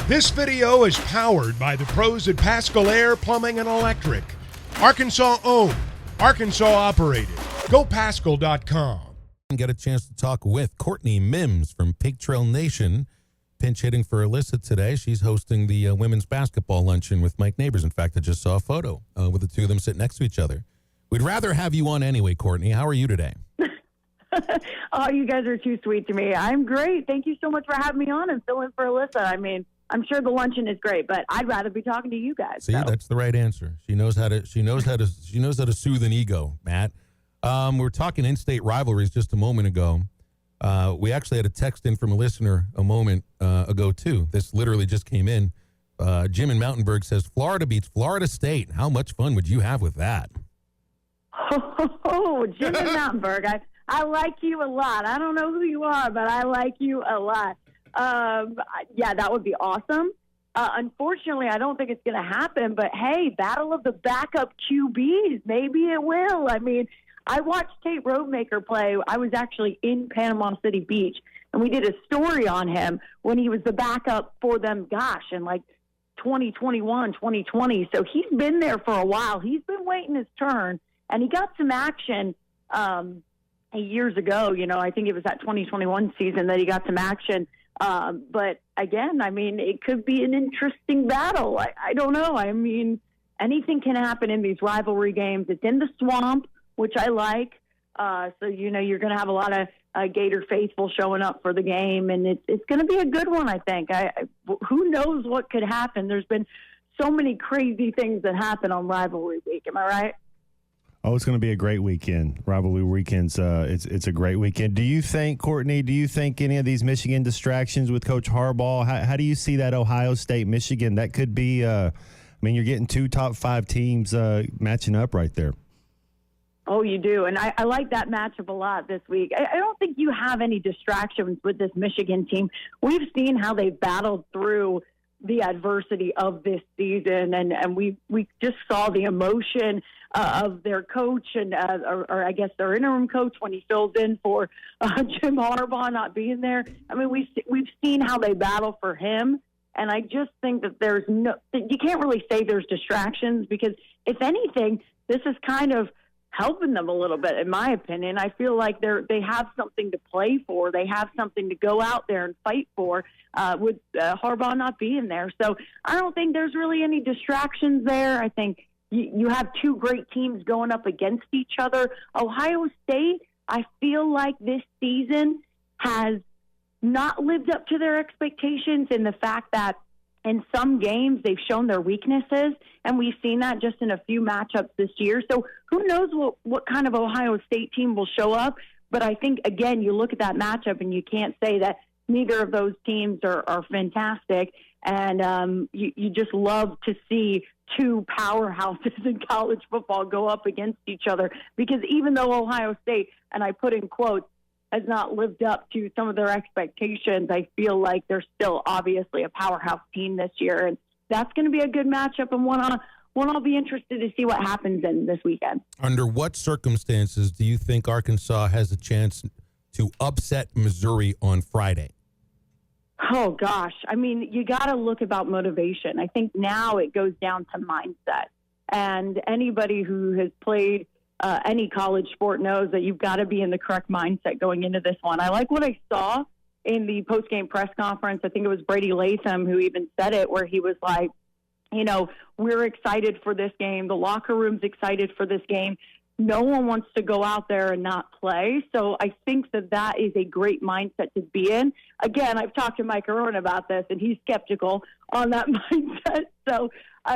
This video is powered by the pros at Pascal Air Plumbing and Electric. Arkansas owned, Arkansas operated. GoPascal.com. Get a chance to talk with Courtney Mims from Pig Trail Nation, pinch hitting for Alyssa today. She's hosting the women's basketball luncheon with Mike Neighbors. In fact, I just saw a photo with the two of them sitting next to each other. We'd rather have you on anyway, Courtney. How are you today? Oh, you guys are too sweet to me. I'm great. Thank you so much for having me on and filling for Alyssa. I mean, I'm sure the luncheon is great, but I'd rather be talking to you guys. See, that's the right answer. She knows how to soothe an ego, Matt. We're talking in-state rivalries just a moment ago. We actually had a text in from a listener a moment ago, too. This literally just came in. Jim in Mountainburg says, Florida beats Florida State. How much fun would you have with that? Oh, Jim in Mountainburg. I like you a lot. I don't know who you are, but I like you a lot. Yeah, that would be awesome. Unfortunately, I don't think it's going to happen, but hey, battle of the backup QBs. Maybe it will. I mean, I watched Tate Roadmaker play. I was actually in Panama City Beach, and we did a story on him when he was the backup for them, in like 2021, 2020. So he's been there for a while. He's been waiting his turn, and he got some action years ago. You know, I think it was that 2021 season that he got some action. But again, I mean, it could be an interesting battle. I don't know. I mean, anything can happen in these rivalry games. It's in the swamp, which I like. So, you know, you're going to have a lot of Gator faithful showing up for the game, and it's going to be a good one, I think. Who knows what could happen? There's been so many crazy things that happen on rivalry week. Am I right? Oh, it's going to be a great weekend. Rivalry weekends, it's a great weekend. Do you think, Courtney, any of these Michigan distractions with Coach Harbaugh, how do you see that Ohio State-Michigan? That could be, you're getting two top 5 teams matching up right there. Oh, you do. And I like that matchup a lot this week. I don't think you have any distractions with this Michigan team. We've seen how they've battled through the adversity of this season, and we just saw the emotion of their coach and or I guess their interim coach when he fills in for Jim Harbaugh not being there. I mean, we've seen how they battle for him, and I just think that you can't really say there's distractions, because if anything, this is kind of helping them a little bit, in my opinion. I feel like they have something to play for. They have something to go out there and fight for with Harbaugh not being there. So I don't think there's really any distractions there. I think you have two great teams going up against each other. Ohio State, I feel like this season has not lived up to their expectations in the fact that in some games they've shown their weaknesses, and we've seen that just in a few matchups this year. So who knows what kind of Ohio State team will show up. But I think, again, you look at that matchup and you can't say that neither of those teams are fantastic. And you just love to see two powerhouses in college football go up against each other, because even though Ohio State, and I put in quotes, has not lived up to some of their expectations, I feel like they're still obviously a powerhouse team this year. And that's going to be a good matchup, and one I'll be interested to see what happens in this weekend. Under what circumstances do you think Arkansas has a chance to upset Missouri on Friday? Oh, gosh. I mean, you got to look about motivation. I think now it goes down to mindset. And anybody who has played any college sport knows that you've got to be in the correct mindset going into this one. I like what I saw in the post-game press conference. I think it was Brady Latham who even said it, where he was like, you know, we're excited for this game. The locker room's excited for this game. No one wants to go out there and not play. So I think that is a great mindset to be in. Again, I've talked to Mike Irwin about this, and he's skeptical on that mindset. So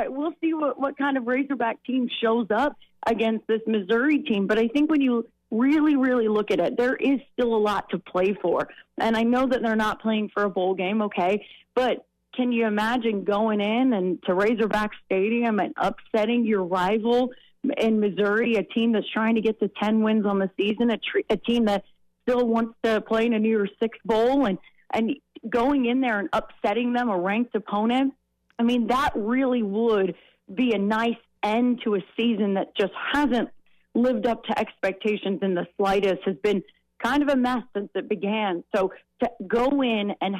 we'll see what kind of Razorback team shows up against this Missouri team. But I think when you really, really look at it, there is still a lot to play for. And I know that they're not playing for a bowl game, okay, but can you imagine going in and to Razorback Stadium and upsetting your rival in Missouri, a team that's trying to get to 10 wins on the season, a team that still wants to play in a New Year's Six bowl, and going in there and upsetting them, a ranked opponent? I mean, that really would be a nice end to a season that just hasn't lived up to expectations in the slightest, has been kind of a mess since it began. So to go in and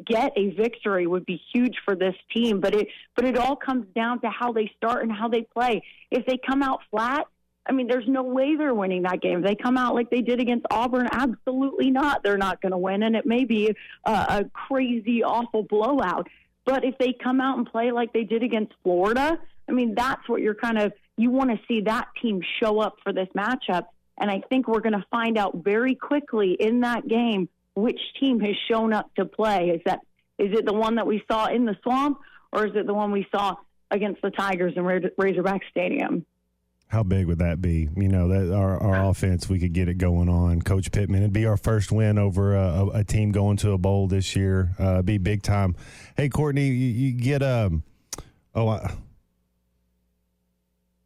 get a victory would be huge for this team. But it all comes down to how they start and how they play. If they come out flat, I mean, there's no way they're winning that game. If they come out like they did against Auburn, absolutely not. They're not going to win, and it may be a crazy, awful blowout. But if they come out and play like they did against Florida, I mean, that's what you want to see that team show up for this matchup. And I think we're going to find out very quickly in that game which team has shown up to play. Is it the one that we saw in the Swamp, or is it the one we saw against the Tigers in Razorback Stadium? How big would that be? You know, that our offense, we could get it going on. Coach Pittman, it'd be our first win over a team going to a bowl this year. Be big time. Hey, Courtney, you get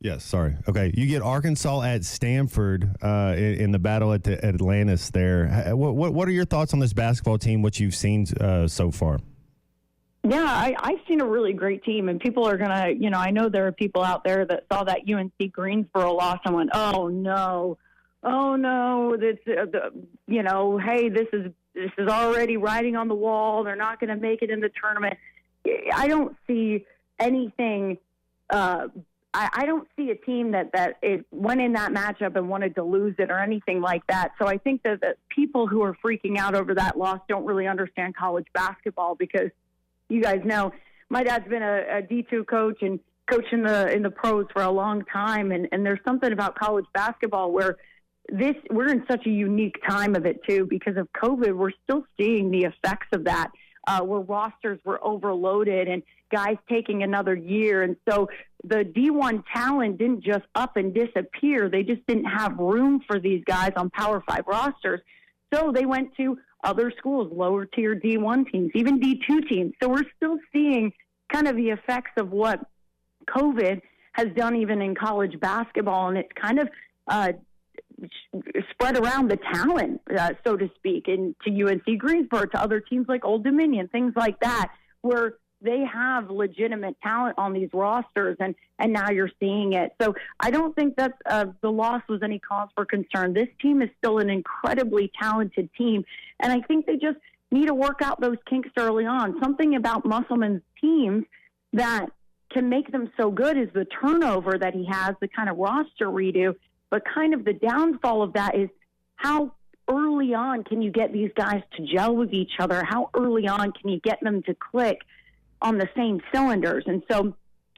yes, sorry. Okay, you get Arkansas at Stanford in the battle at Atlantis there. What are your thoughts on this basketball team, what you've seen so far? Yeah, I've seen a really great team, and people are going to, I know there are people out there that saw that UNC-Greensboro loss and went, oh, no, that's, hey, this is already writing on the wall. They're not going to make it in the tournament. I don't see anything I don't see a team that it went in that matchup and wanted to lose it or anything like that. So I think that people who are freaking out over that loss don't really understand college basketball, because you guys know my dad's been a D2 coach and coached in the pros for a long time. And there's something about college basketball where we're in such a unique time of it too, because of COVID. We're still seeing the effects of that, where rosters were overloaded and guys taking another year. And so the D1 talent didn't just up and disappear. They just didn't have room for these guys on Power 5 rosters. So they went to other schools, lower tier D1 teams, even D2 teams. So we're still seeing kind of the effects of what COVID has done even in college basketball. And it's kind of spread around the talent, so to speak, and to UNC-Greensboro, to other teams like Old Dominion, things like that, where they have legitimate talent on these rosters, and now you're seeing it. So I don't think that the loss was any cause for concern. This team is still an incredibly talented team, and I think they just need to work out those kinks early on. Something about Musselman's teams that can make them so good is the turnover that he has, the kind of roster redo, but kind of the downfall of that is how early on can you get these guys to gel with each other? How early on can you get them to click on the same cylinders? And so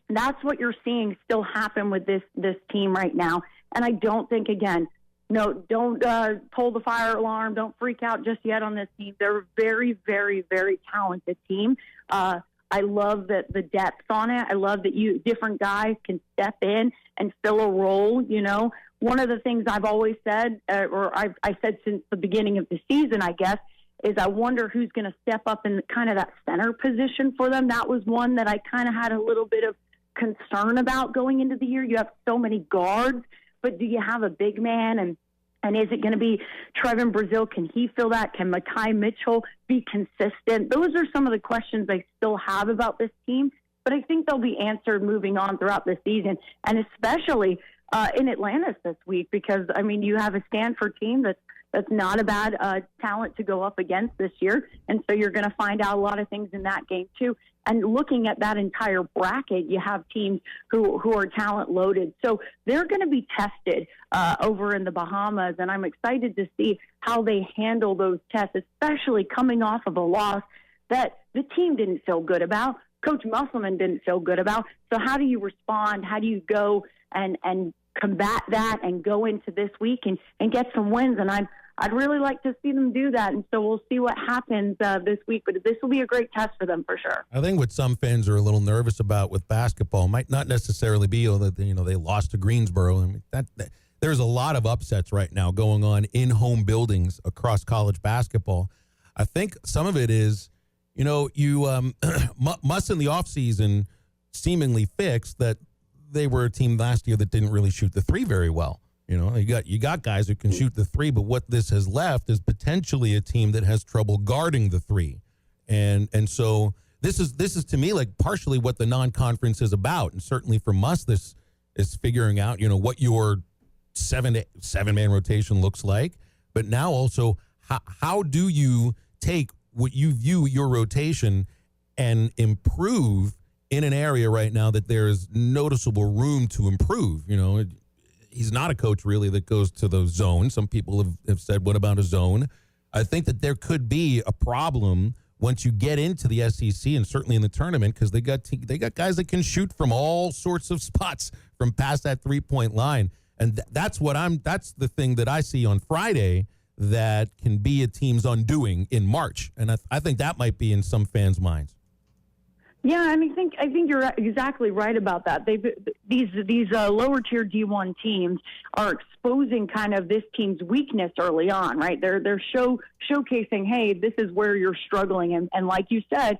that's what you're seeing still happen with this team right now. And I don't think, again, no, don't pull the fire alarm. Don't freak out just yet on this team. They're a very, very, very talented team. I love that the depth on it. I love that different guys can step in and fill a role. You know, one of the things I've always said, I said since the beginning of the season, I guess, is I wonder who's going to step up in kind of that center position for them. That was one that I kind of had a little bit of concern about going into the year. You have so many guards, but do you have a big man? And is it going to be Trevin Brazil? Can he fill that? Can Makai Mitchell be consistent? Those are some of the questions I still have about this team, but I think they'll be answered moving on throughout the season, and especially in Atlantis this week, because, I mean, you have a Stanford team that's not a bad talent to go up against this year. And so you're going to find out a lot of things in that game too. And looking at that entire bracket, you have teams who are talent loaded. So they're going to be tested over in the Bahamas. And I'm excited to see how they handle those tests, especially coming off of a loss that the team didn't feel good about. Coach Musselman didn't feel good about. So how do you respond? How do you go and combat that and go into this week and get some wins? And I'd really like to see them do that, and so we'll see what happens this week. But this will be a great test for them for sure. I think what some fans are a little nervous about with basketball might not necessarily be that they lost to Greensboro. I mean, that there's a lot of upsets right now going on in home buildings across college basketball. I think some of it is, you Muss in the offseason seemingly fixed that they were a team last year that didn't really shoot the three very well. You know, you got guys who can shoot the three, but what this has left is potentially a team that has trouble guarding the three, and so this is to me like partially what the non-conference is about, and certainly for Muss, this is figuring out what your 7 man rotation looks like. but now also how do you take what you view your rotation and improve in an area right now that there's noticeable room to improve? You know, he's not a coach really that goes to the zone. Some people have said, what about a zone? I think that there could be a problem once you get into the SEC and certainly in the tournament, because they got guys that can shoot from all sorts of spots from past that 3-point line. And that's the thing that I see on Friday that can be a team's undoing in March. And I think that might be in some fans' minds. Yeah, and I think you're exactly right about that. These lower tier D1 teams are exposing kind of this team's weakness early on, right? They're showcasing, hey, this is where you're struggling, and like you said,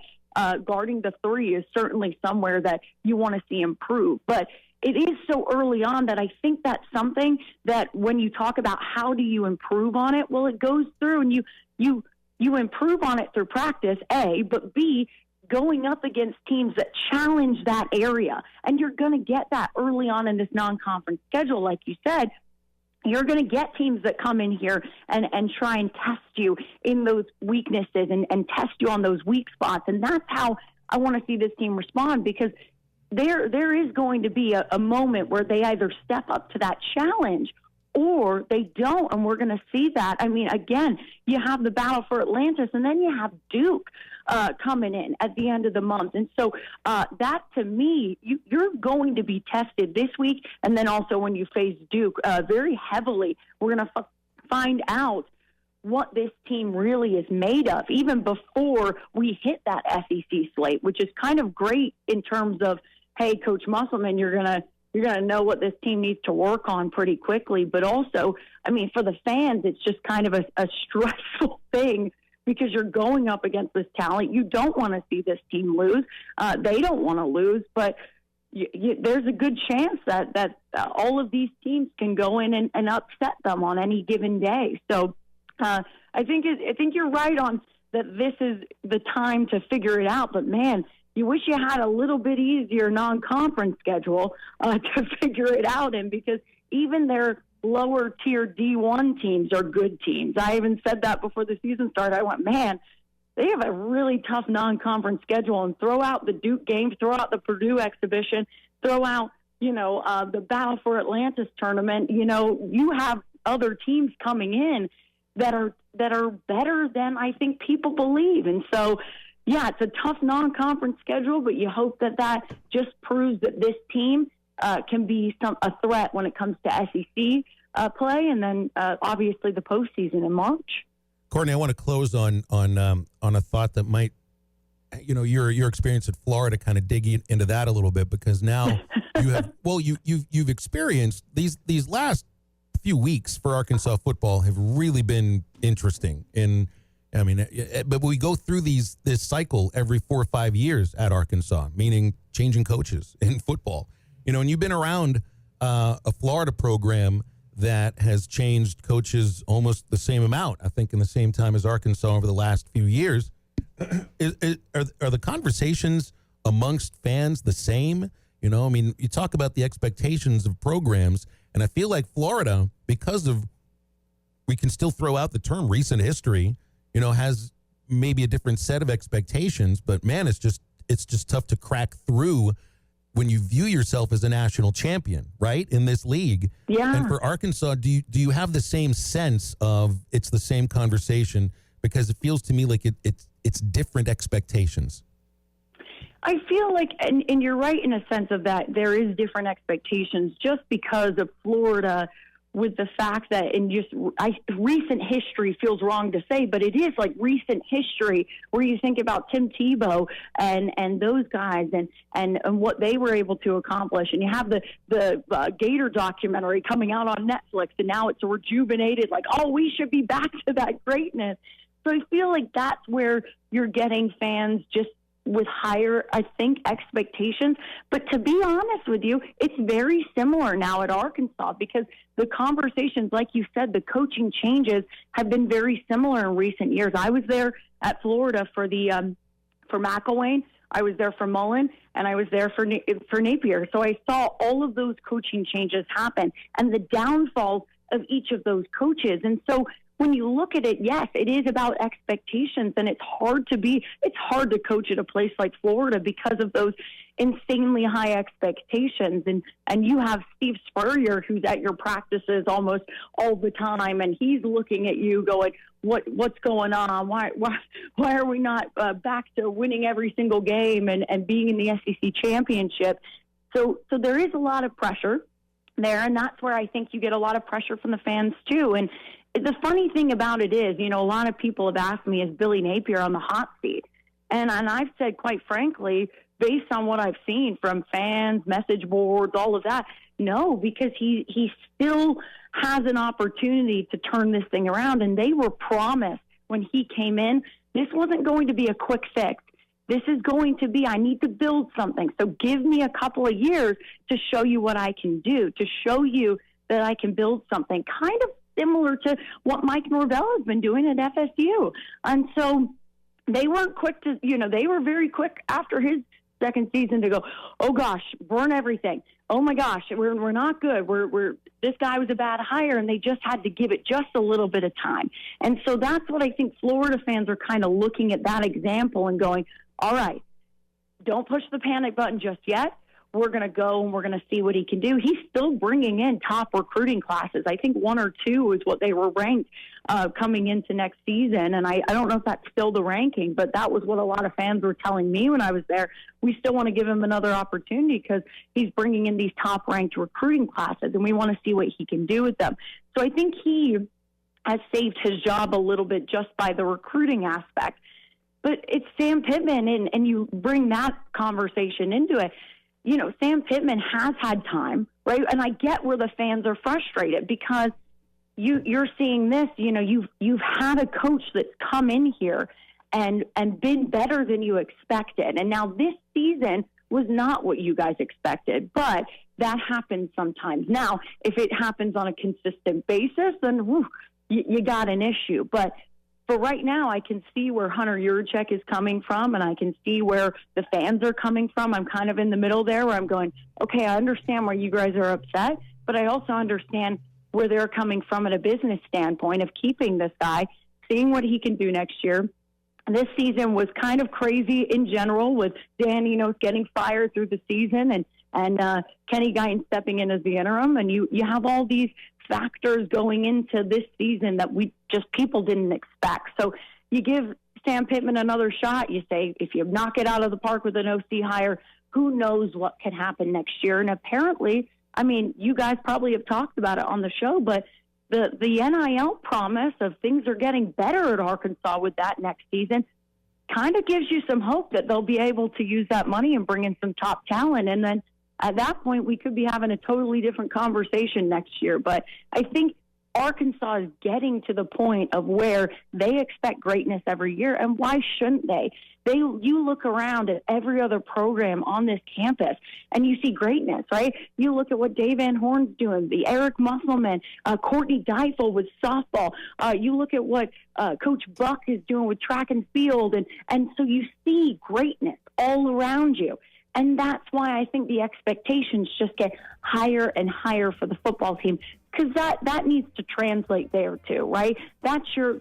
guarding the three is certainly somewhere that you want to see improve. But it is so early on that I think that's something that when you talk about how do you improve on it, well, it goes through and you improve on it through practice, A, but B, going up against teams that challenge that area. And you're going to get that early on in this non-conference schedule. Like you said, you're going to get teams that come in here and try and test you in those weaknesses and test you on those weak spots. And that's how I want to see this team respond, because there is going to be a moment where they either step up to that challenge or they don't, and we're going to see that. I mean, again, you have the battle for Atlantis, and then you have Duke coming in at the end of the month. And so that, to me, you're going to be tested this week, and then also when you face Duke very heavily. We're going to find out what this team really is made of, even before we hit that SEC slate, which is kind of great in terms of, hey, Coach Musselman, you're gonna know what this team needs to work on pretty quickly. But also, I mean, for the fans, it's just kind of a stressful thing, because you're going up against this talent. You don't want to see this team lose. They don't want to lose, but there's a good chance that all of these teams can go in and upset them on any given day. So I think you're right on that. This is the time to figure it out. But man, you wish you had a little bit easier non-conference schedule to figure it out in, because even their lower tier D1 teams are good teams. I even said that before the season started. I went, man, they have a really tough non-conference schedule, and throw out the Duke games, throw out the Purdue exhibition, throw out, the Battle for Atlantis tournament. You have other teams coming in that are better than I think people believe. And so, yeah, it's a tough non-conference schedule, but you hope that just proves that this team can be a threat when it comes to SEC play, and then obviously the postseason in March. Courtney, I want to close on a thought that might, your experience at Florida, kind of dig into that a little bit, because now you have you've experienced these last few weeks for Arkansas football have really been interesting. And I mean, but we go through this cycle every 4 or 5 years at Arkansas, meaning changing coaches in football. And you've been around a Florida program that has changed coaches almost the same amount, I think, in the same time as Arkansas over the last few years. Are the conversations amongst fans the same? I mean, you talk about the expectations of programs, and I feel like Florida, because of, we can still throw out the term recent history, has maybe a different set of expectations, but man, it's just tough to crack through when you view yourself as a national champion, right, in this league. Yeah. And for Arkansas, do you have the same sense of it's the same conversation? Because it feels to me like it's different expectations. I feel like, and you're right in a sense of that, there is different expectations just because of Florida, with the fact that recent history feels wrong to say, but it is like recent history where you think about Tim Tebow and those guys and what they were able to accomplish. And you have the Gator documentary coming out on Netflix, and now it's rejuvenated, like, oh, we should be back to that greatness. So I feel like that's where you're getting fans just with higher, I think, expectations. But to be honest with you, it's very similar now at Arkansas, because the conversations, like you said, the coaching changes have been very similar in recent years. I was there at Florida for McElwain. I was there for Mullen, and I was there for Napier. So I saw all of those coaching changes happen and the downfall of each of those coaches. And so when you look at it, yes, it is about expectations, and it's hard to coach at a place like Florida because of those insanely high expectations. And you have Steve Spurrier, who's at your practices almost all the time, and he's looking at you going, what's going on? Why are we not back to winning every single game and being in the SEC championship? So there is a lot of pressure there, and that's where I think you get a lot of pressure from the fans too. And the funny thing about it is, a lot of people have asked me, is Billy Napier on the hot seat? And I've said, quite frankly, based on what I've seen from fans, message boards, all of that, no, because he still has an opportunity to turn this thing around. And they were promised when he came in, this wasn't going to be a quick fix. This is going to be, I need to build something. So give me a couple of years to show you what I can do, to show you that I can build something kind of similar to what Mike Norvell has been doing at FSU. And so they weren't quick to, they were very quick after his second season to go, oh gosh, burn everything. Oh my gosh, we're not good. This guy was a bad hire, and they just had to give it just a little bit of time. And so that's what I think Florida fans are kind of looking at that example and going, all right, don't push the panic button just yet. We're going to go and we're going to see what he can do. He's still bringing in top recruiting classes. I think 1 or 2 is what they were ranked coming into next season. And I don't know if that's still the ranking, but that was what a lot of fans were telling me when I was there. We still want to give him another opportunity because he's bringing in these top ranked recruiting classes, and we want to see what he can do with them. So I think he has saved his job a little bit just by the recruiting aspect. But it's Sam Pittman, and you bring that conversation into it. Sam Pittman has had time, right? And I get where the fans are frustrated because you're seeing this. You've had a coach that's come in here and been better than you expected, and now this season was not what you guys expected. But that happens sometimes. Now, if it happens on a consistent basis, then you got an issue. But for right now, I can see where Hunter Yurachek is coming from, and I can see where the fans are coming from. I'm kind of in the middle there where I'm going, okay, I understand where you guys are upset, but I also understand where they're coming from at a business standpoint of keeping this guy, seeing what he can do next year. This season was kind of crazy in general with Dan Enos getting fired through the season and Kenny Guyton stepping in as the interim, and you have all these factors going into this season that people didn't expect. So you give Sam Pittman another shot. You say, if you knock it out of the park with an OC hire, who knows what could happen next year? And apparently, you guys probably have talked about it on the show, but the NIL promise of things are getting better at Arkansas with that next season kind of gives you some hope that they'll be able to use that money and bring in some top talent. And then at that point, we could be having a totally different conversation next year. But I think Arkansas is getting to the point of where they expect greatness every year, and why shouldn't they? You look around at every other program on this campus, and you see greatness, right? You look at what Dave Van Horn's doing, the Eric Musselman, Courtney Geifel with softball. You look at what Coach Buck is doing with track and field, and so you see greatness all around you. And that's why I think the expectations just get higher and higher for the football team, because that needs to translate there too, right? That's your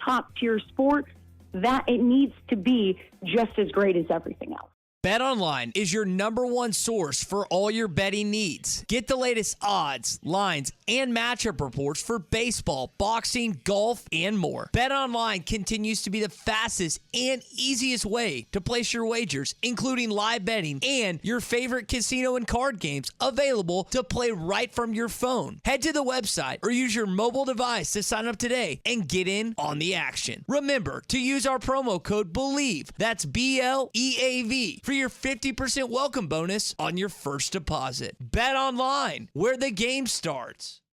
top tier sport. That it needs to be just as great as everything else. BetOnline is your #1 source for all your betting needs. Get the latest odds, lines, and matchup reports for baseball, boxing, golf, and more. BetOnline continues to be the fastest and easiest way to place your wagers, including live betting and your favorite casino and card games available to play right from your phone. Head to the website or use your mobile device to sign up today and get in on the action. Remember to use our promo code BELIEVE, that's BLEAV, for your 50% welcome bonus on your first deposit. Bet online, where the game starts.